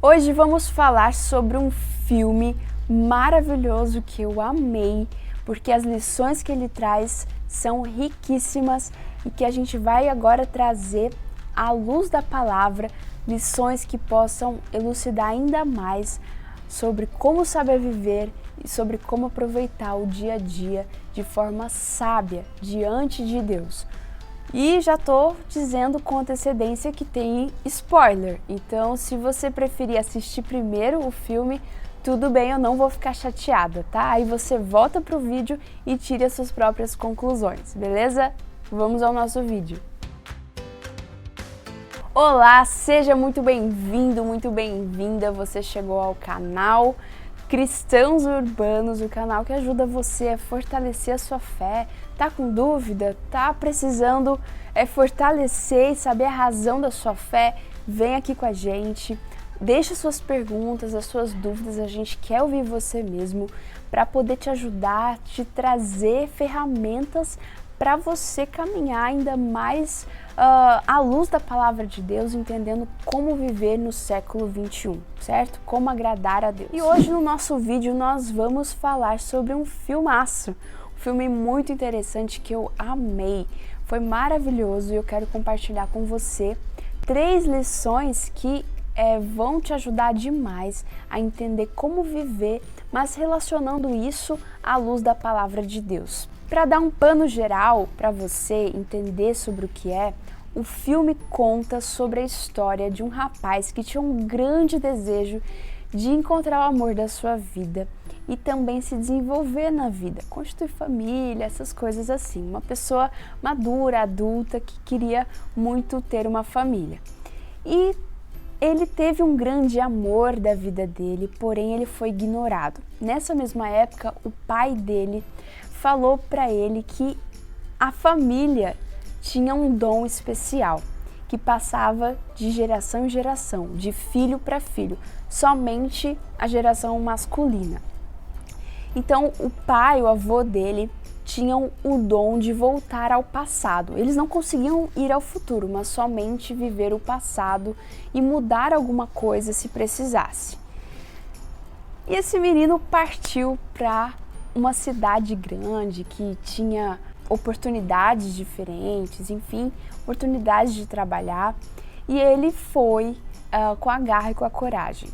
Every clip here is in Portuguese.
Hoje vamos falar sobre um filme maravilhoso que eu amei, porque as lições que ele traz são riquíssimas e que a gente vai agora trazer à luz da palavra lições que possam elucidar ainda mais sobre como saber viver e sobre como aproveitar o dia a dia de forma sábia diante de Deus. E já tô dizendo com antecedência que tem spoiler, então se você preferir assistir primeiro o filme, tudo bem, eu não vou ficar chateada, tá? Aí você volta pro vídeo e tire as suas próprias conclusões, beleza? Vamos ao nosso vídeo. Olá, seja muito bem-vindo, muito bem-vinda, você chegou ao canal Cristãos Urbanos, o canal que ajuda você a fortalecer a sua fé. Tá com dúvida? Tá precisando fortalecer e saber a razão da sua fé? Vem aqui com a gente, deixa suas perguntas, as suas dúvidas, a gente quer ouvir você mesmo para poder te ajudar, te trazer ferramentas para você caminhar ainda mais à luz da palavra de Deus, entendendo como viver no século 21, certo? Como agradar a Deus. E hoje no nosso vídeo nós vamos falar sobre um filmaço, um filme muito interessante que eu amei, foi maravilhoso e eu quero compartilhar com você 3 lições que vão te ajudar demais a entender como viver, mas relacionando isso à luz da palavra de Deus. Para dar um pano geral para você entender sobre o que é, o filme conta sobre a história de um rapaz que tinha um grande desejo de encontrar o amor da sua vida e também se desenvolver na vida, constituir família, essas coisas assim. Uma pessoa madura, adulta, que queria muito ter uma família. E ele teve um grande amor da vida dele, porém ele foi ignorado. Nessa mesma época, o pai dele falou para ele que a família tinha um dom especial, que passava de geração em geração, de filho para filho, somente a geração masculina. Então o pai, o avô dele, tinham o dom de voltar ao passado. Eles não conseguiam ir ao futuro, mas somente viver o passado e mudar alguma coisa se precisasse. E esse menino partiu para uma cidade grande que tinha oportunidades diferentes, enfim, oportunidades de trabalhar, e ele foi com a garra e com a coragem.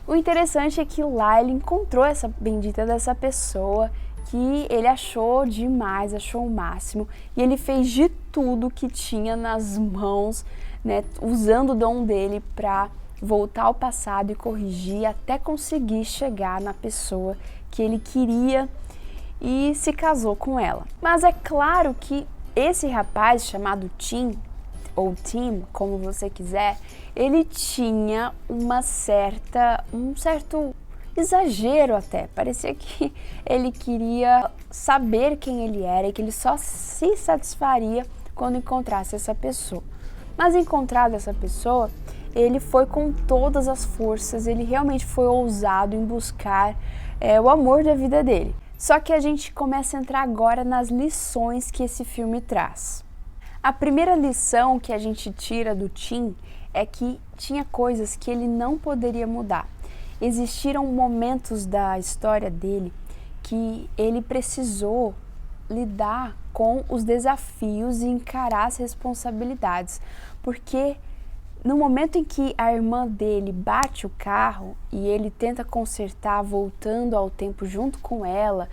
O interessante é que lá ele encontrou essa bendita dessa pessoa que ele achou demais, achou o máximo, e ele fez de tudo que tinha nas mãos, né, usando o dom dele para voltar ao passado e corrigir até conseguir chegar na pessoa que ele queria e se casou com ela. Mas é claro que esse rapaz chamado Tim, ou Tim, como você quiser, ele tinha um certo exagero até. Parecia que ele queria saber quem ele era e que ele só se satisfaria quando encontrasse essa pessoa. Mas encontrado essa pessoa, ele foi com todas as forças, ele realmente foi ousado em buscar o amor da vida dele. Só que a gente começa a entrar agora nas lições que esse filme traz. A primeira lição que a gente tira do Tim é que tinha coisas que ele não poderia mudar. Existiram momentos da história dele que ele precisou lidar com os desafios e encarar as responsabilidades, porque no momento em que a irmã dele bate o carro e ele tenta consertar, voltando ao tempo junto com ela,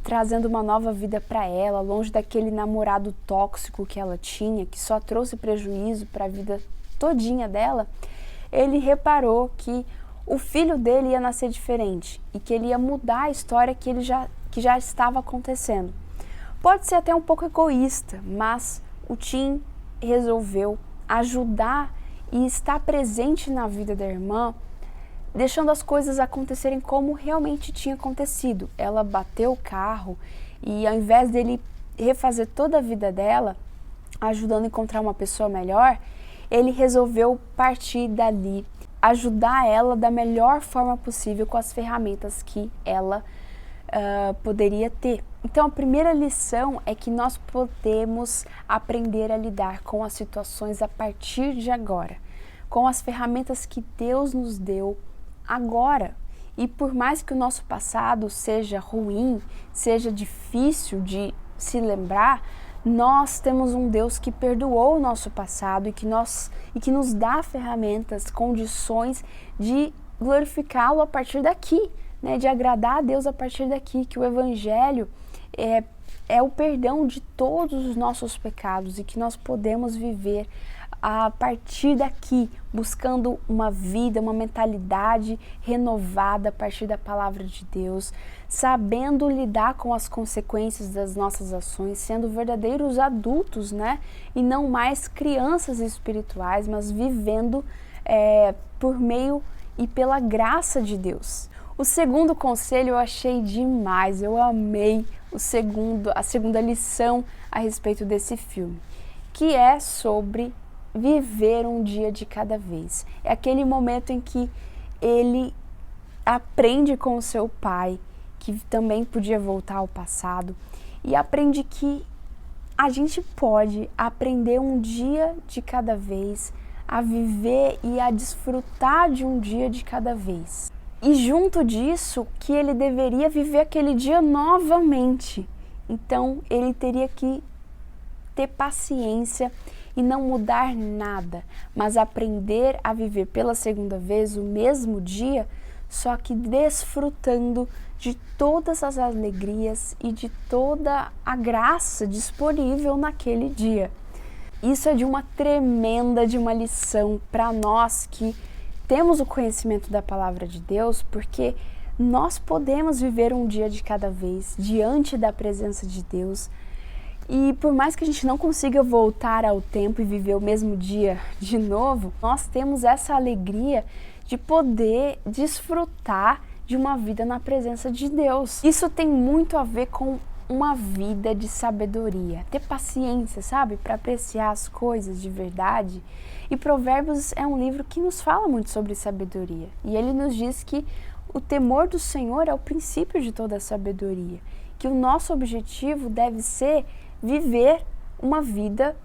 trazendo uma nova vida para ela, longe daquele namorado tóxico que ela tinha, que só trouxe prejuízo para a vida todinha dela, ele reparou que o filho dele ia nascer diferente e que ele ia mudar a história que já estava acontecendo. Pode ser até um pouco egoísta, mas o Tim resolveu ajudar e estar presente na vida da irmã, deixando as coisas acontecerem como realmente tinha acontecido. Ela bateu o carro e ao invés dele refazer toda a vida dela, ajudando a encontrar uma pessoa melhor, ele resolveu partir dali, ajudar ela da melhor forma possível com as ferramentas que ela poderia ter. Então a primeira lição é que nós podemos aprender a lidar com as situações a partir de agora. com as ferramentas que Deus nos deu agora. E por mais que o nosso passado seja ruim, seja difícil de se lembrar, nós temos um Deus que perdoou o nosso passado e que nos dá ferramentas, condições de glorificá-lo a partir daqui, né? De agradar a Deus a partir daqui, que o Evangelho é o perdão de todos os nossos pecados e que nós podemos viver a partir daqui, buscando uma vida, uma mentalidade renovada a partir da palavra de Deus, sabendo lidar com as consequências das nossas ações, sendo verdadeiros adultos, né? E não mais crianças espirituais, mas vivendo por meio e pela graça de Deus. O segundo conselho eu achei demais, eu amei a segunda lição a respeito desse filme, que é sobre viver um dia de cada vez. É aquele momento em que ele aprende com o seu pai, que também podia voltar ao passado, e aprende que a gente pode aprender um dia de cada vez, a viver e a desfrutar de um dia de cada vez. E junto disso, que ele deveria viver aquele dia novamente. Então, ele teria que ter paciência e não mudar nada, mas aprender a viver pela segunda vez o mesmo dia, só que desfrutando de todas as alegrias e de toda a graça disponível naquele dia. Isso é de uma lição para nós que temos o conhecimento da palavra de Deus, porque nós podemos viver um dia de cada vez diante da presença de Deus. E por mais que a gente não consiga voltar ao tempo e viver o mesmo dia de novo, nós temos essa alegria de poder desfrutar de uma vida na presença de Deus. Isso tem muito a ver com uma vida de sabedoria, ter paciência, sabe, para apreciar as coisas de verdade. E Provérbios é um livro que nos fala muito sobre sabedoria. E ele nos diz que o temor do Senhor é o princípio de toda a sabedoria, que o nosso objetivo deve ser viver uma vida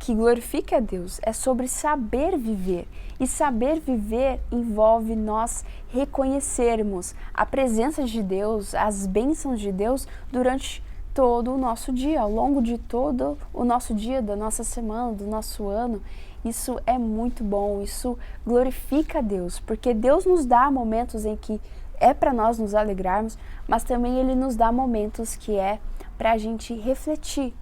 que glorifique a Deus. É sobre saber viver. E saber viver envolve nós reconhecermos a presença de Deus, as bênçãos de Deus durante todo o nosso dia, ao longo de todo o nosso dia, da nossa semana, do nosso ano. Isso é muito bom, isso glorifica a Deus, porque Deus nos dá momentos em que é para nós nos alegrarmos, mas também Ele nos dá momentos que é para a gente refletir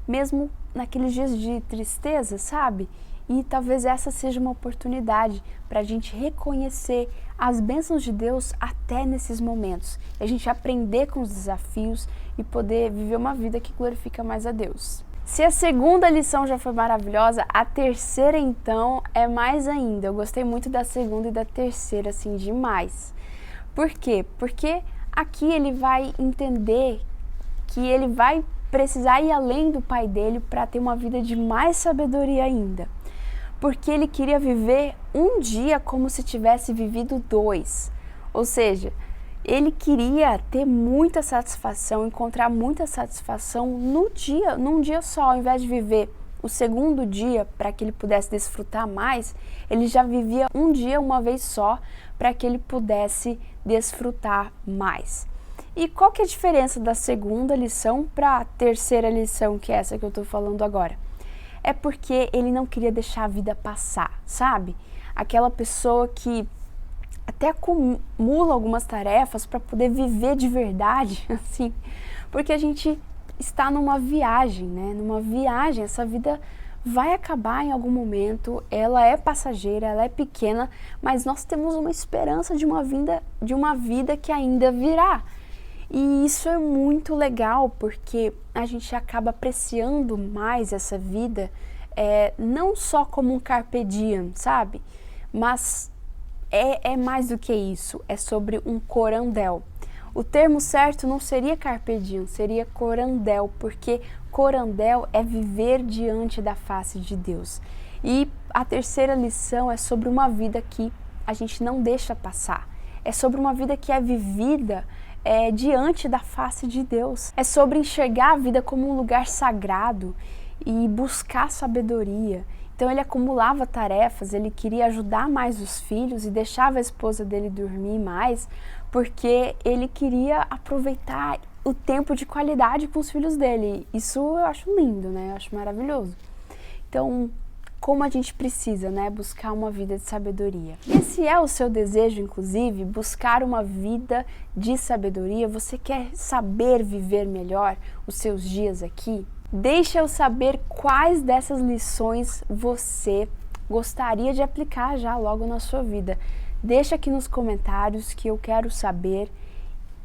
mesmo naqueles dias de tristeza, sabe? E talvez essa seja uma oportunidade para a gente reconhecer as bênçãos de Deus até nesses momentos. E a gente aprender com os desafios e poder viver uma vida que glorifica mais a Deus. Se a segunda lição já foi maravilhosa, a terceira então é mais ainda. Eu gostei muito da segunda e da terceira, assim, demais. Por quê? Porque aqui ele vai entender que ele vai precisar ir além do pai dele para ter uma vida de mais sabedoria ainda. Porque ele queria viver um dia como se tivesse vivido 2. Ou seja, ele queria ter muita satisfação, encontrar muita satisfação num dia só. Ao invés de viver o segundo dia para que ele pudesse desfrutar mais, ele já vivia um dia uma vez só para que ele pudesse desfrutar mais. E qual que é a diferença da segunda lição para a terceira lição, que é essa que eu estou falando agora? É porque ele não queria deixar a vida passar, sabe? Aquela pessoa que até acumula algumas tarefas para poder viver de verdade, assim, porque a gente está numa viagem, né? Numa viagem, essa vida vai acabar em algum momento, ela é passageira, ela é pequena, mas nós temos uma esperança de uma vida que ainda virá. E isso é muito legal, porque a gente acaba apreciando mais essa vida, não só como um carpe diem, sabe? Mas é mais do que isso, é sobre um corandel. O termo certo não seria carpe diem, seria corandel, porque corandel é viver diante da face de Deus. E a terceira lição é sobre uma vida que a gente não deixa passar. É sobre uma vida que é vivida diante da face de Deus. É sobre enxergar a vida como um lugar sagrado e buscar sabedoria Então ele acumulava tarefas, ele queria ajudar mais os filhos e deixava a esposa dele dormir mais, porque ele queria aproveitar o tempo de qualidade com os filhos dele. Isso eu acho lindo, né? Eu acho maravilhoso. Então, como a gente precisa, né, buscar uma vida de sabedoria. E se é o seu desejo, inclusive, buscar uma vida de sabedoria, você quer saber viver melhor os seus dias aqui? Deixa eu saber quais dessas lições você gostaria de aplicar já logo na sua vida. Deixa aqui nos comentários que eu quero saber.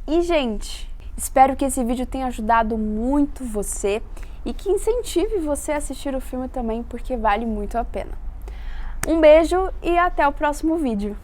E, gente, espero que esse vídeo tenha ajudado muito você e que incentive você a assistir o filme também, porque vale muito a pena. Um beijo e até o próximo vídeo.